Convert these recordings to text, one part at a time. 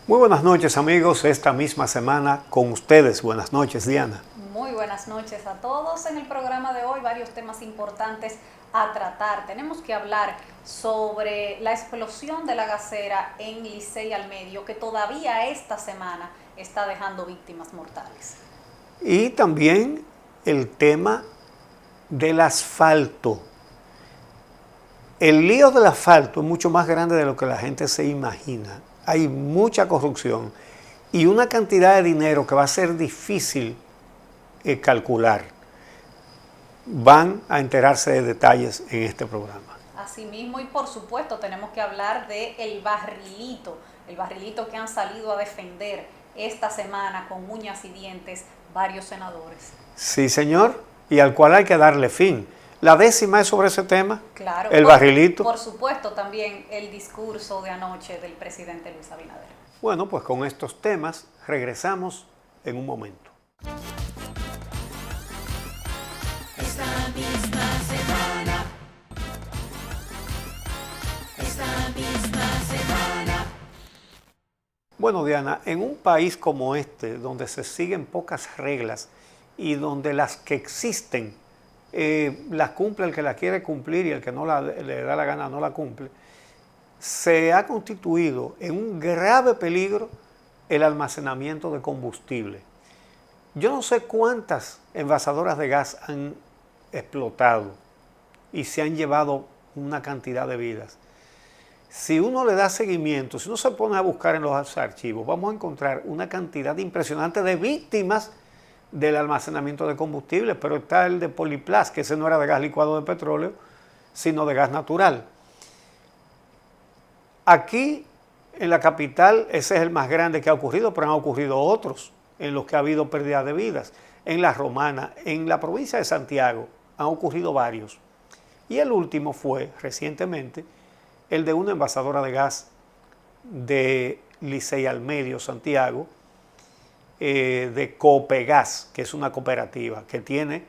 Muy buenas noches, amigos. Esta misma semana con ustedes. Buenas noches, Diana. Muy buenas noches a todos. En el programa de hoy varios temas importantes a tratar. Tenemos que hablar sobre la explosión de la gasera en Licey al Medio, que todavía esta semana está dejando víctimas mortales. Y también el tema del asfalto. El lío del asfalto es mucho más grande de lo que la gente se imagina. Hay mucha corrupción y una cantidad de dinero que va a ser difícil calcular. Van a enterarse de detalles en este programa. Asimismo, y por supuesto tenemos que hablar del barrilito, el barrilito que han salido a defender esta semana con uñas y dientes varios senadores. Sí, señor, y al cual hay que darle fin. La décima es sobre ese tema, claro, el barrilito. Por supuesto también el discurso de anoche del presidente Luis Abinader. Bueno, pues con estos temas regresamos en un momento. Esta misma semana. Bueno, Diana, en un país como este, donde se siguen pocas reglas y donde las que existen las cumple el que la quiere cumplir y el que no le da la gana no la cumple, se ha constituido en un grave peligro el almacenamiento de combustible. Yo no sé cuántas envasadoras de gas han explotado y se han llevado una cantidad de vidas. Si uno le da seguimiento, si uno se pone a buscar en los archivos, vamos a encontrar una cantidad impresionante de víctimas del almacenamiento de combustible, pero está el de Poliplas, que ese no era de gas licuado de petróleo, sino de gas natural. Aquí, en la capital, ese es el más grande que ha ocurrido, pero han ocurrido otros en los que ha habido pérdida de vidas. En La Romana, en la provincia de Santiago, han ocurrido varios. Y el último fue, recientemente, el de una envasadora de gas de Licey al Medio, Santiago, de Copegas, que es una cooperativa que tiene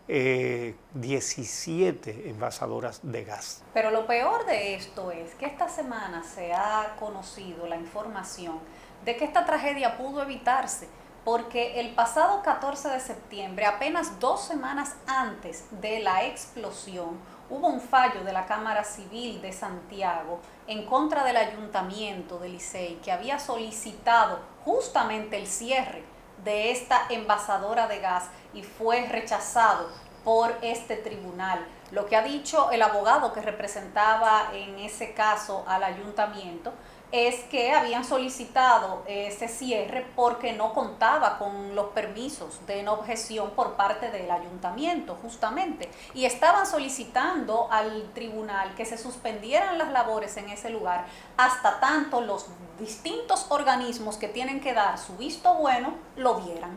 17 envasadoras de gas. Pero lo peor de esto es que esta semana se ha conocido la información de que esta tragedia pudo evitarse, porque el pasado 14 de septiembre, apenas 2 semanas antes de la explosión, hubo un fallo de la Cámara Civil de Santiago en contra del Ayuntamiento de Licey, que había solicitado justamente el cierre de esta envasadora de gas y fue rechazado por este tribunal. Lo que ha dicho el abogado que representaba en ese caso al ayuntamiento es que habían solicitado ese cierre porque no contaba con los permisos de no objeción por parte del ayuntamiento, justamente, y estaban solicitando al tribunal que se suspendieran las labores en ese lugar hasta tanto los distintos organismos que tienen que dar su visto bueno lo dieran.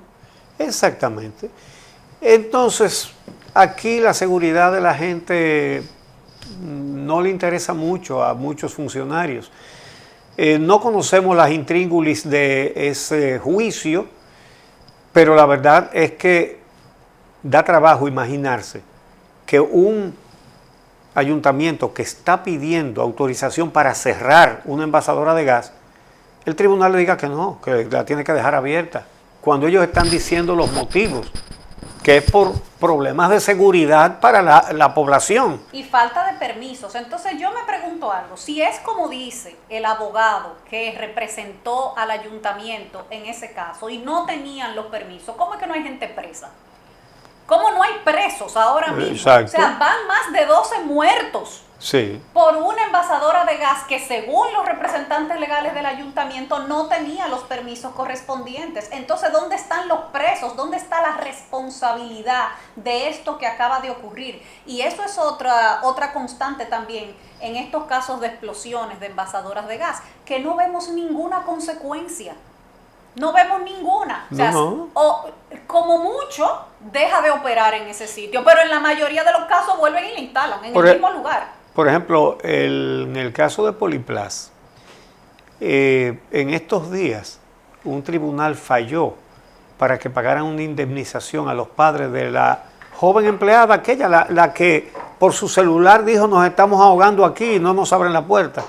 Exactamente. Entonces, aquí la seguridad de la gente no le interesa mucho a muchos funcionarios. No conocemos las intríngulis de ese juicio, pero la verdad es que da trabajo imaginarse que un ayuntamiento que está pidiendo autorización para cerrar una envasadora de gas, el tribunal le diga que no, que la tiene que dejar abierta, cuando ellos están diciendo los motivos, que es por problemas de seguridad para la población. Y falta de permisos. Entonces yo me pregunto algo, si es como dice el abogado que representó al ayuntamiento en ese caso y no tenían los permisos, ¿cómo es que no hay gente presa? ¿Cómo no hay presos ahora mismo? Exacto. O sea, van más de 12 muertos. Sí. Por una envasadora de gas que según los representantes legales del ayuntamiento no tenía los permisos correspondientes. Entonces, ¿dónde están los presos? ¿Dónde está la responsabilidad de esto que acaba de ocurrir? Y eso es otra constante también en estos casos de explosiones de envasadoras de gas, que no vemos ninguna consecuencia. No vemos ninguna. O sea, o como mucho deja de operar en ese sitio, pero en la mayoría de los casos vuelven y la instalan en el mismo lugar. Por ejemplo, en el caso de Poliplas, en estos días un tribunal falló para que pagaran una indemnización a los padres de la joven empleada, aquella, la que por su celular dijo nos estamos ahogando aquí y no nos abren la puerta.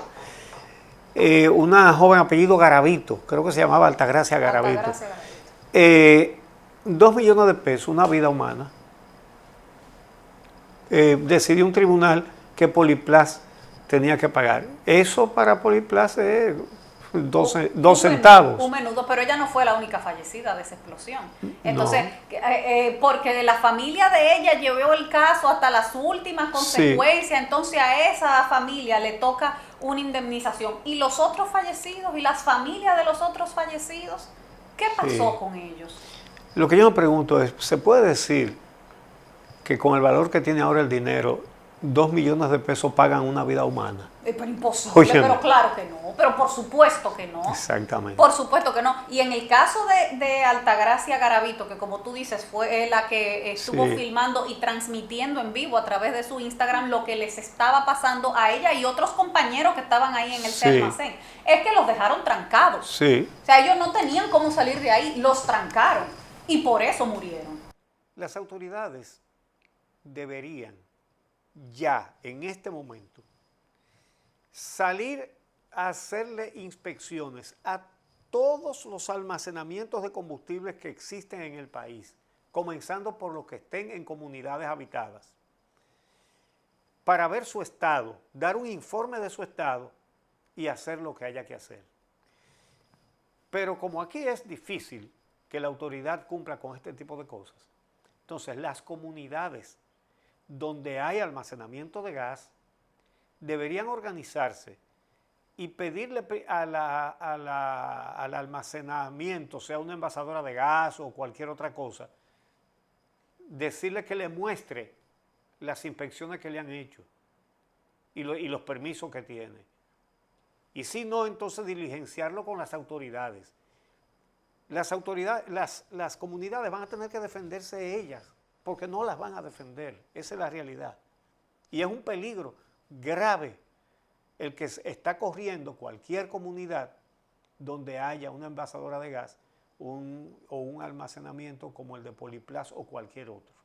una joven apellido Garavito, creo que se llamaba Altagracia Garavito. Altagracia Garavito. 2 millones de pesos, una vida humana. Decidió un tribunal que Poliplas tenía que pagar. Eso para Poliplas es 2 centavos. Un menudo, pero ella no fue la única fallecida de esa explosión. Entonces, porque la familia de ella llevó el caso hasta las últimas consecuencias, entonces a esa familia le toca una indemnización. ¿Y los otros fallecidos y las familias de los otros fallecidos? ¿Qué pasó con ellos? Lo que yo me pregunto es, ¿se puede decir que con el valor que tiene ahora el dinero, 2 millones de pesos pagan una vida humana? Pero imposible, Óyeme. pero claro que no, pero por supuesto que no. Exactamente. Por supuesto que no. Y en el caso de Altagracia Garavito, que como tú dices, fue la que estuvo filmando y transmitiendo en vivo a través de su Instagram lo que les estaba pasando a ella y otros compañeros que estaban ahí en el almacén, es que los dejaron trancados. Sí. O sea, ellos no tenían cómo salir de ahí, los trancaron y por eso murieron. Las autoridades deberían ya, en este momento, salir a hacerle inspecciones a todos los almacenamientos de combustibles que existen en el país, comenzando por los que estén en comunidades habitadas, para ver su estado, dar un informe de su estado y hacer lo que haya que hacer. Pero como aquí es difícil que la autoridad cumpla con este tipo de cosas, entonces las comunidades donde hay almacenamiento de gas deberían organizarse y pedirle al almacenamiento, sea una envasadora de gas o cualquier otra cosa, decirle que le muestre las inspecciones que le han hecho y los permisos que tiene. Y si no, entonces diligenciarlo con las autoridades. Las comunidades van a tener que defenderse ellas, porque no las van a defender. Esa es la realidad. Y es un peligro grave el que está corriendo cualquier comunidad donde haya una envasadora de gas o un almacenamiento como el de Poliplas o cualquier otro.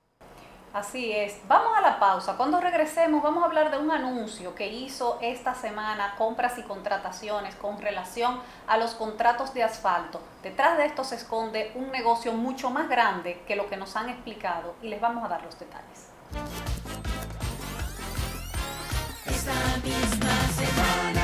Así es. Vamos a la pausa. Cuando regresemos vamos a hablar de un anuncio que hizo esta semana Compras y Contrataciones con relación a los contratos de asfalto. Detrás de esto se esconde un negocio mucho más grande que lo que nos han explicado y les vamos a dar los detalles. Esta misma semana.